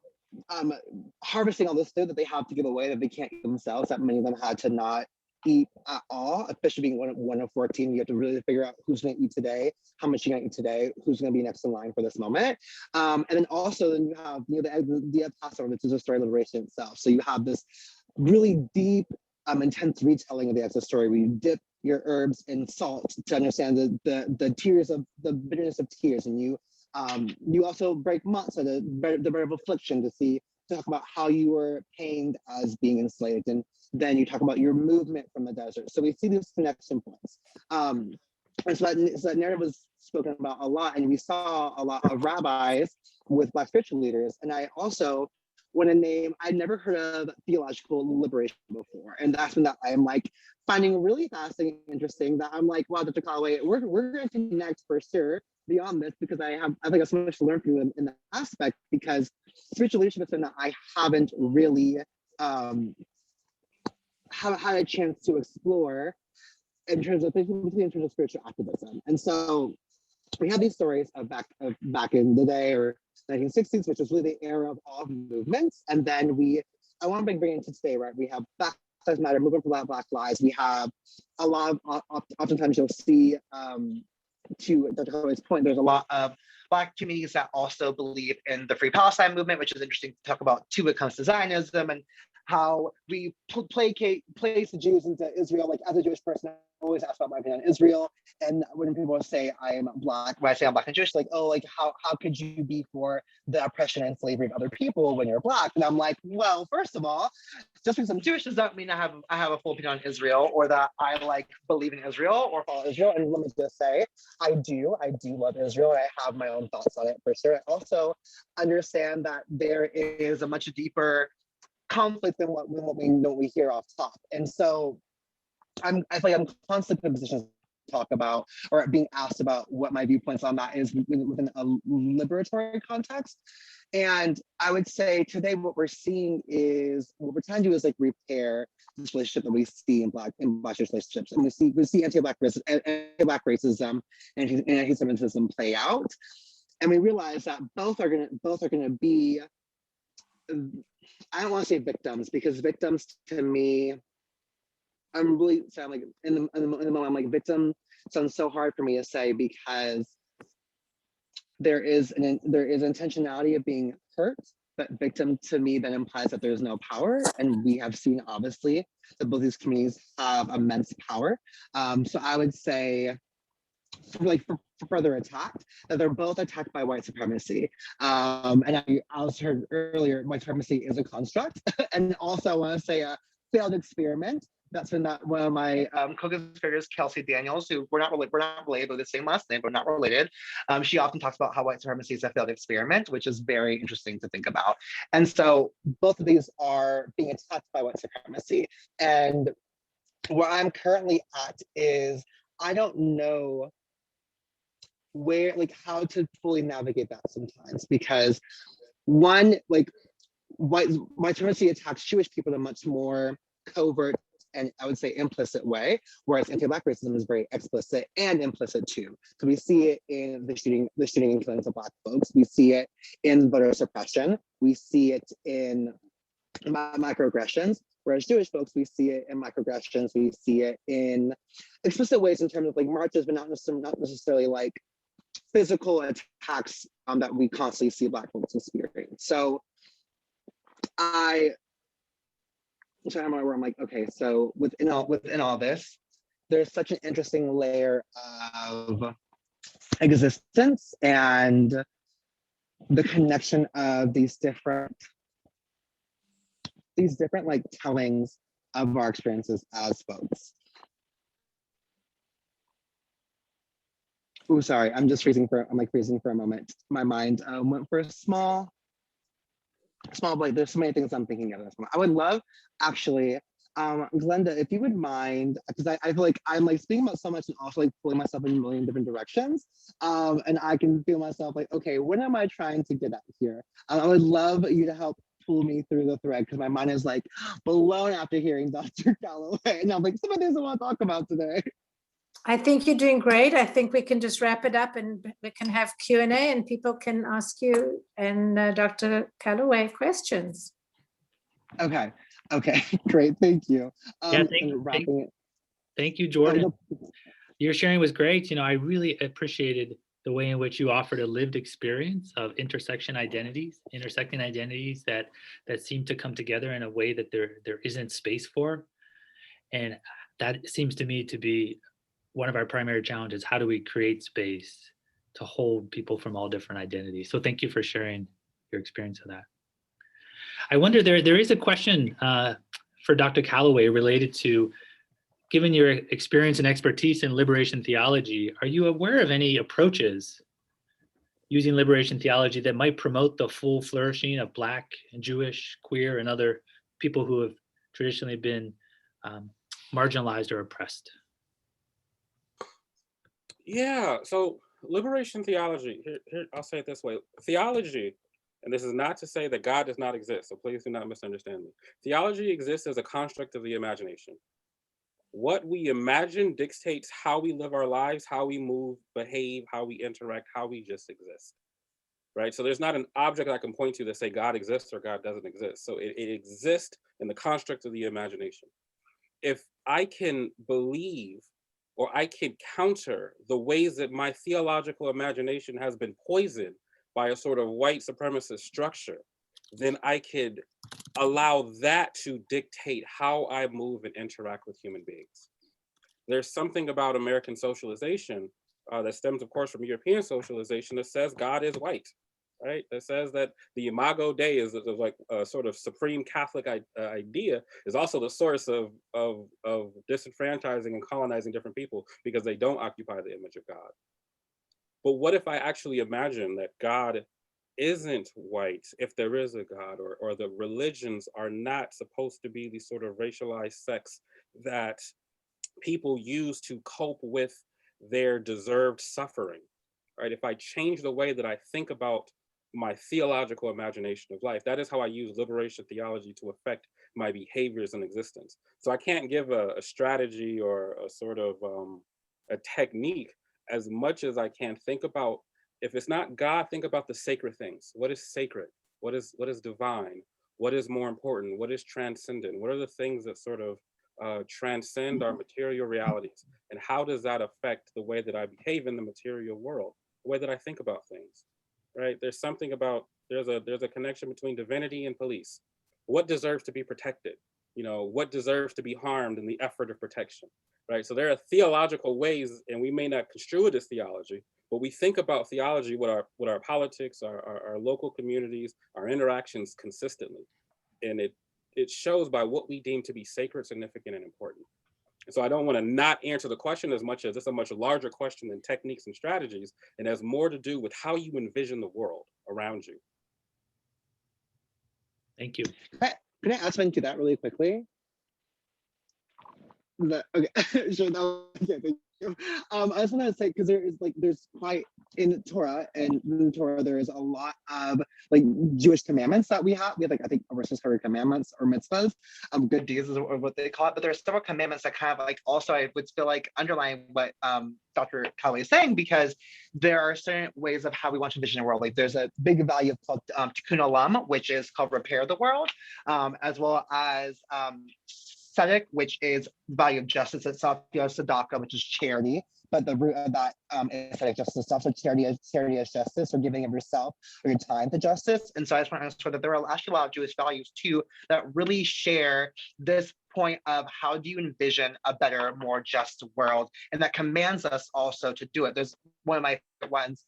harvesting all this food that they have to give away that they can't eat themselves, that many of them had to not eat at all, especially being one of 14. You have to really figure out who's going to eat today, how much you're going to eat today, who's going to be next in line for this moment. And then also then you have the idea of Passover, which is a story of liberation itself. So you have this really deep, intense retelling of the Exodus story where you dip your herbs in salt to understand the tears of the bitterness of tears, and you also break matzah, the bread of affliction, to talk about how you were pained as being enslaved, and then you talk about your movement from the desert. So we see these connection points, and so that narrative was spoken about a lot, and we saw a lot of rabbis with Black spiritual leaders. And I also want to name, I'd never heard of theological liberation before, and that's when that I'm like finding really fascinating, interesting. That I'm like, wow, Dr. Calloway, we're going to connect for sure beyond this, because I think I have so much to learn from you in that aspect, because spiritual leadership is something that I haven't really haven't had a chance to explore in terms of spiritual activism. And so we have these stories of back in the day, or 1960s, which was really the era of all movements. And then I want to bring it into today, right? We have Black Lives Matter, movement for Black Lives. We have a lot of, oftentimes you'll see, to Dr. Calloway's point, there's a lot of Black communities that also believe in the Free Palestine movement, which is interesting to talk about too when it comes to Zionism, and how we place the Jews into Israel. Like, as a Jewish person, I always ask about my opinion on Israel. And when people say I am Black, when I say I'm Black and Jewish, like, oh, like how could you be for the oppression and slavery of other people when you're Black? And I'm like, well, first of all, just because I'm Jewish does not mean I have a full opinion on Israel, or that I like believe in Israel or follow Israel. And let me just say, I do love Israel. I have my own thoughts on it for sure. I also understand that there is a much deeper conflict than what we hear off top. And so I feel like I'm constantly in positions to talk about, or being asked about, what my viewpoints on that is within a liberatory context. And I would say today what we're seeing is, what we're trying to do is like repair this relationship that we see in Black relationships. And we see anti-Black racism and anti-Semitism play out. And we realize that both are gonna be, I don't want to say victims, because victims to me, I'm really sound like in the moment I'm like, victim sounds so hard for me to say, because there is intentionality of being hurt, but victim to me then implies that there's no power, and we have seen obviously that both these communities have immense power. So I would say, for further attacked, that they're both attacked by white supremacy. And I also heard earlier, white supremacy is a construct. And also I want to say a failed experiment. That's been one of my co-conspirators, Kelsey Daniels, who we're not related, but the same last name, but not related. She often talks about how white supremacy is a failed experiment, which is very interesting to think about. And so both of these are being attacked by white supremacy. And where I'm currently at is, I don't know how to fully navigate that sometimes, because one, like, white supremacy attacks Jewish people in a much more covert and I would say implicit way, whereas anti-Black racism is very explicit and implicit too. So we see it in the shooting and killings of Black folks. We see it in voter suppression. We see it in microaggressions. Whereas Jewish folks, we see it in microaggressions. We see it in explicit ways in terms of like marches, but not necessarily like physical attacks that we constantly see Black folks experience. So where I'm like, okay, so within all this, there's such an interesting layer of existence and the connection of these different like tellings of our experiences as folks. Oh, sorry, I'm freezing for a moment. My mind went for a small break. There's so many things I'm thinking of at this moment. I would love, actually, Glenda, if you would mind, because I feel like I'm like speaking about so much and also like pulling myself in a million different directions. And I can feel myself like, okay, what am I trying to get at here? I would love you to help pull me through the thread, because my mind is like blown after hearing Dr. Calloway. And I'm like, some of things I want to talk about today. I think you're doing great. I think we can just wrap it up and we can have Q&A and people can ask you and Dr. Calloway questions. Okay. Okay. Great. Thank you. Yeah, And wrapping it. thank you, Jordan. no, Your sharing was great. I really appreciated the way in which you offered a lived experience of intersecting identities that seem to come together in a way that there isn't space for. And that seems to me to be one of our primary challenges. How do we create space to hold people from all different identities? So thank you for sharing your experience of that. I wonder, there is a question for Dr. Calloway related to, given your experience and expertise in liberation theology, are you aware of any approaches using liberation theology that might promote the full flourishing of Black and Jewish, queer, and other people who have traditionally been marginalized or oppressed? Yeah, so liberation theology, here I'll say it this way. Theology, and this is not to say that God does not exist, so please do not misunderstand me. Theology exists as a construct of the imagination. What we imagine dictates how we live our lives, how we move, behave, how we interact, how we just exist, right? So there's not an object I can point to that say God exists or God doesn't exist. So it exists in the construct of the imagination. If I can believe or I can counter the ways that my theological imagination has been poisoned by a sort of white supremacist structure, then I could allow that to dictate how I move and interact with human beings. There's something about American socialization that stems, of course, from European socialization that says God is white, right? That says that the Imago Dei is like a sort of supreme Catholic idea, is also the source of disenfranchising and colonizing different people because they don't occupy the image of God. But what if I actually imagine that God isn't white, if there is a God, or the religions are not supposed to be these sort of racialized sects that people use to cope with their deserved suffering, right? If I change the way that I think about my theological imagination of life, that is how I use liberation theology to affect my behaviors and existence. So I can't give a strategy or a sort of a technique as much as I can think about, if it's not God, think about the sacred things. What is sacred? What is divine? What is more important? What is transcendent? What are the things that sort of transcend our material realities? And how does that affect the way that I behave in the material world, the way that I think about things, right? There's something about, there's a connection between divinity and police. What deserves to be protected? What deserves to be harmed in the effort of protection, right? So there are theological ways, and we may not construe it as theology, but we think about theology with our politics, our local communities, our interactions consistently. And it shows by what we deem to be sacred, significant, and important. So I don't want to not answer the question as much as it's a much larger question than techniques and strategies, and has more to do with how you envision the world around you. Thank you. Can I add something to that really quickly? Okay, sure. Okay, thank you. I just want to say, because there's quite in Torah, and in the Torah there is a lot of Jewish commandments that we have. We have I think over 600 commandments or mitzvahs, good deeds is what they call it. But there are several commandments that kind of also I would feel underlying what Dr. Calloway is saying, because there are certain ways of how we want to envision the world. There's a big value called tikkun olam, which is called repair the world, as well as tzedek, which is the value of justice itself. You have tzedakah, which is charity, but the root of that is justice itself. So charity is justice, or giving of yourself or your time to justice. And so I just want to underscore that there are actually a lot of Jewish values too that really share this point of how do you envision a better, more just world, and that commands us also to do it. There's one of my favorite ones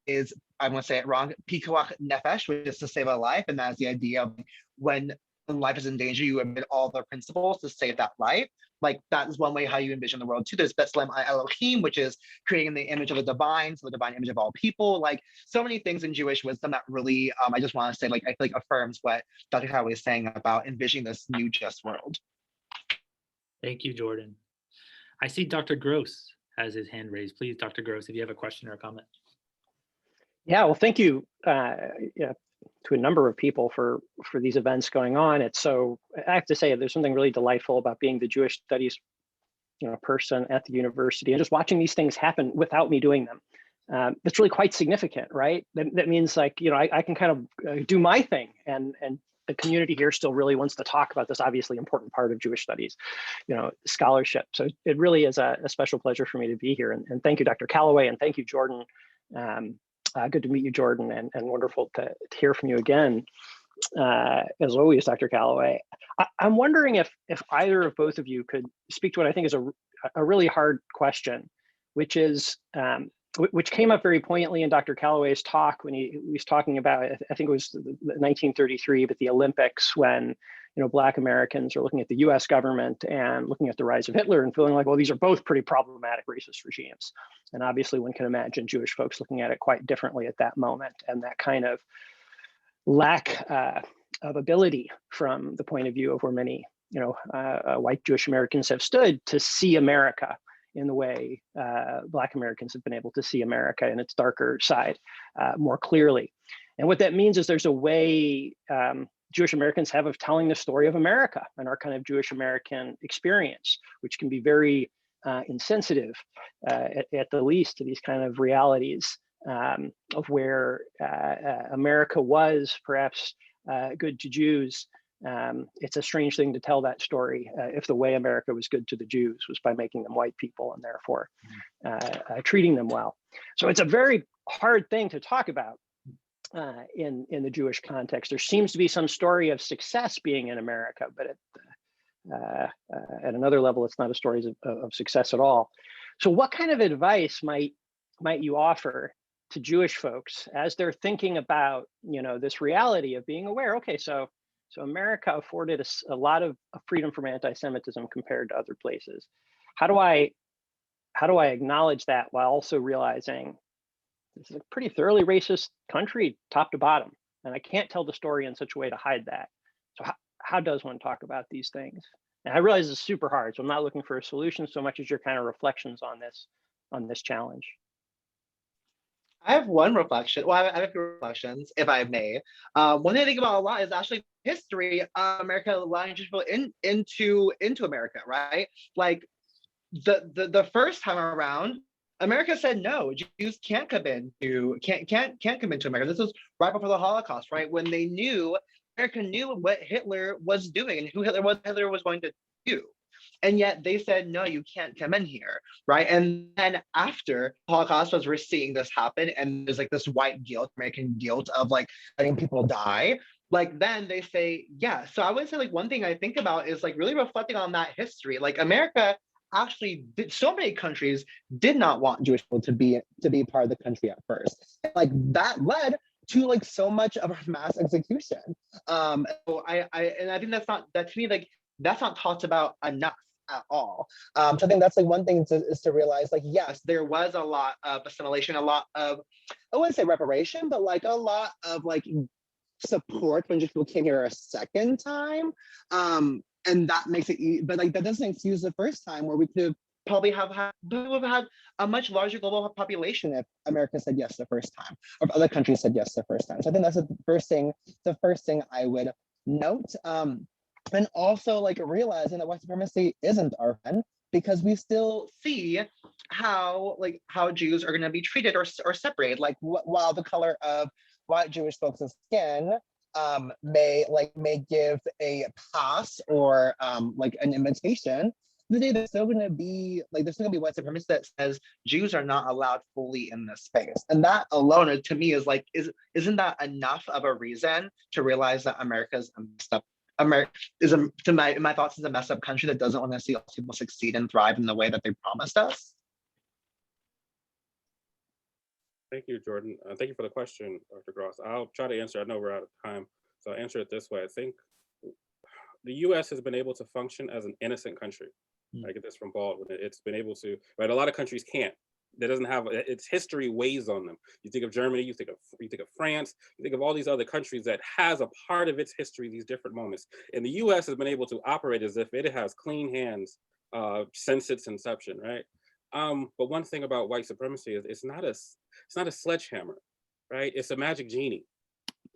is, I'm going to say it wrong, pikuach nefesh, which is to save a life, and that's the idea of when life is in danger, you admit all the principles to save that life. That is one way how you envision the world too. There's B'Tselem Elohim, which is creating the image of the divine, so the divine image of all people. So many things in Jewish wisdom that really, I just want to say, I feel affirms what Dr. Calloway is saying about envisioning this new just world. Thank you, Jordan. I see Dr. Gross has his hand raised. Please, Dr. Gross, if you have a question or a comment. Yeah, well, thank you to a number of people for these events going on. I have to say, there's something really delightful about being the Jewish Studies person at the university, and just watching these things happen without me doing them. That's really quite significant, right? That means like, I can kind of do my thing, and the community here still really wants to talk about this obviously important part of Jewish studies, scholarship. So it really is a special pleasure for me to be here. And thank you, Dr. Calloway, and thank you, Jordan. Good to meet you, Jordan, and wonderful to hear from you again. As always, Dr. Calloway. I'm wondering if either of both of you could speak to what I think is a really hard question, which is, which came up very poignantly in Dr. Calloway's talk when he was talking about, I think it was 1933, but the Olympics, when Black Americans are looking at the US government and looking at the rise of Hitler and feeling like, well, these are both pretty problematic racist regimes. And obviously one can imagine Jewish folks looking at it quite differently at that moment, and that kind of lack of ability from the point of view of where many white Jewish Americans have stood to see America in the way Black Americans have been able to see America in its darker side more clearly. And what that means is there's a way Jewish Americans have of telling the story of America and our kind of Jewish American experience, which can be very insensitive at the least to these kind of realities of where America was perhaps good to Jews. It's a strange thing to tell that story if the way America was good to the Jews was by making them white people and therefore treating them well. So it's a very hard thing to talk about in the Jewish context. There seems to be some story of success being in America, but at another level, it's not a story of success at all. So what kind of advice might you offer to Jewish folks as they're thinking about, this reality of being aware, okay, so America afforded us a lot of freedom from anti-Semitism compared to other places. How do I acknowledge that while also realizing this is a pretty thoroughly racist country, top to bottom, and I can't tell the story in such a way to hide that. So how does one talk about these things? And I realize it's super hard, so I'm not looking for a solution so much as your kind of reflections on this challenge. I have one reflection. Well, I have a few reflections, if I may. One thing I think about a lot is actually history of America allowing Jewish people into America, right? Like the first time around, America said no, Jews can't come into America. This was right before the Holocaust, right? When America knew what Hitler was doing and who Hitler was going to do. And yet they said, no, you can't come in here, right? And then after Holocaust, as we're seeing this happen, and there's like this white guilt, American guilt of like letting people die, like then they say, yeah. So I would say like one thing I think about is like really reflecting on that history. Like America actually so many countries did not want Jewish people to be part of the country at first. And, like that led to like so much of our mass execution. So I think that to me, like that's not talked about enough at all. So I think that's like one thing is to realize, like, yes, there was a lot of assimilation, a lot of, I wouldn't say reparation, but like a lot of like support when Jewish people came here a second time. And that makes it, but like that doesn't excuse the first time where we could have probably have had a much larger global population if America said yes the first time, or other countries said yes the first time. So I think that's the first thing I would note. And also like realizing that white supremacy isn't our friend, because we still see how Jews are going to be treated or separated. Like while the color of white Jewish folks' skin may give a pass or like an invitation, there's still going to be white supremacy that says Jews are not allowed fully in this space. And that alone to me is like, isn't that enough of a reason to realize that America's a messed up, America is in my thoughts is a messed up country that doesn't want to see all people succeed and thrive in the way that they promised us? Thank you, Jordan. Thank you for the question, Dr. Gross. I'll try to answer. I know we're out of time, so I'll answer it this way. I think the U.S. has been able to function as an innocent country. I get this from Baldwin. It's been able to, right? A lot of countries can't. That doesn't have, its history weighs on them. You think of Germany, you think of France, you think of all these other countries that has a part of its history, these different moments. And the U.S. has been able to operate as if it has clean hands since its inception, right? But one thing about white supremacy is it's not a sledgehammer, right? It's a magic genie.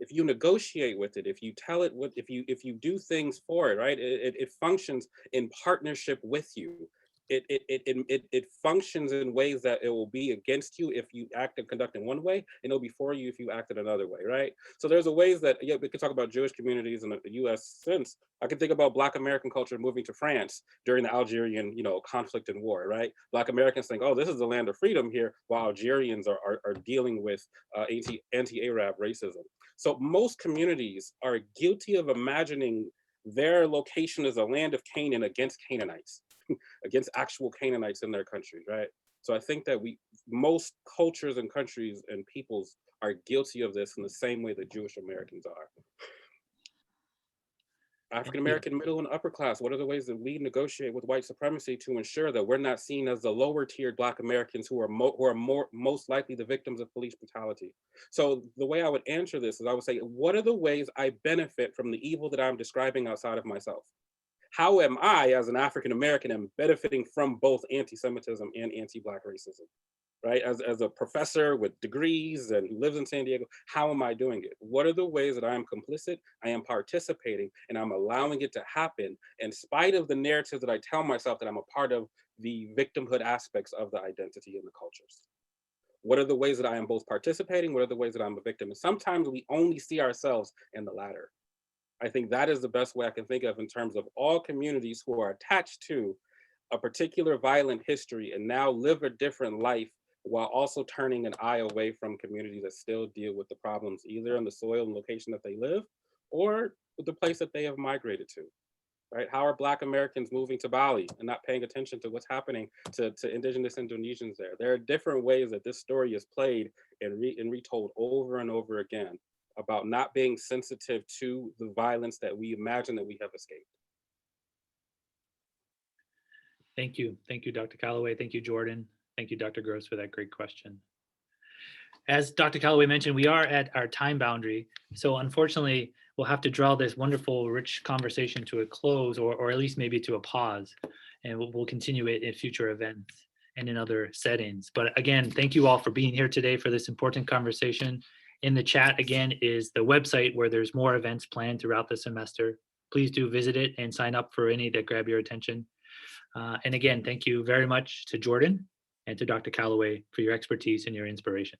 If you negotiate with it, if you tell it what, if you do things for it, right? It functions in partnership with you. it functions in ways that it will be against you if you act and conduct in one way, and it'll be for you if you act in another way, right? So there's a ways that, yeah, we could talk about Jewish communities in the US since. I can think about Black American culture moving to France during the Algerian, conflict and war, right? Black Americans think, oh, this is the land of freedom here, while Algerians are dealing with anti-Arab racism. So most communities are guilty of imagining their location as a land of Canaan against Canaanites. Against actual Canaanites in their country, right? So I think that most cultures and countries and peoples are guilty of this in the same way that Jewish Americans are. African American middle and upper class, what are the ways that we negotiate with white supremacy to ensure that we're not seen as the lower tiered Black Americans who are most likely the victims of police brutality? So the way I would answer this is I would say, what are the ways I benefit from the evil that I'm describing outside of myself? How am I, as an African American, am benefiting from both anti-Semitism and anti-Black racism, right? As a professor with degrees and who lives in San Diego, how am I doing it? What are the ways that I am complicit, I am participating, and I'm allowing it to happen in spite of the narrative that I tell myself that I'm a part of the victimhood aspects of the identity and the cultures? What are the ways that I am both participating? What are the ways that I'm a victim? And sometimes we only see ourselves in the latter. I think that is the best way I can think of in terms of all communities who are attached to a particular violent history and now live a different life while also turning an eye away from communities that still deal with the problems either in the soil and location that they live or the place that they have migrated to, right? How are Black Americans moving to Bali and not paying attention to what's happening to indigenous Indonesians there? There are different ways that this story is played and retold over and over again about not being sensitive to the violence that we imagine that we have escaped. Thank you. Thank you, Dr. Calloway. Thank you, Jordan. Thank you, Dr. Gross, for that great question. As Dr. Calloway mentioned, we are at our time boundary. So unfortunately, we'll have to draw this wonderful, rich conversation to a close, or at least maybe to a pause. And we'll continue it in future events and in other settings. But again, thank you all for being here today for this important conversation. In the chat, again, is the website where there's more events planned throughout the semester. Please do visit it and sign up for any that grab your attention. And again, thank you very much to Jordan and to Dr. Calloway for your expertise and your inspiration.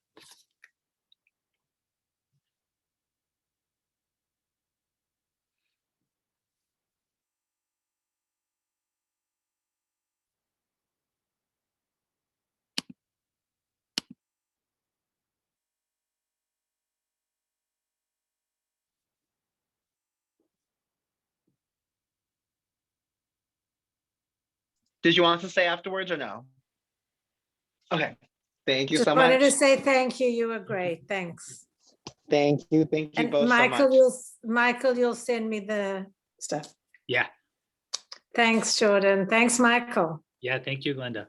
Did you want us to say afterwards or no? Okay. Thank you Just so wanted to much. say thank you. You were great. Thanks. Thank you. Thank you And both Michael, so much. Michael, you'll send me the stuff. Yeah. Thanks, Jordan. Thanks, Michael. Yeah. Thank you, Glenda.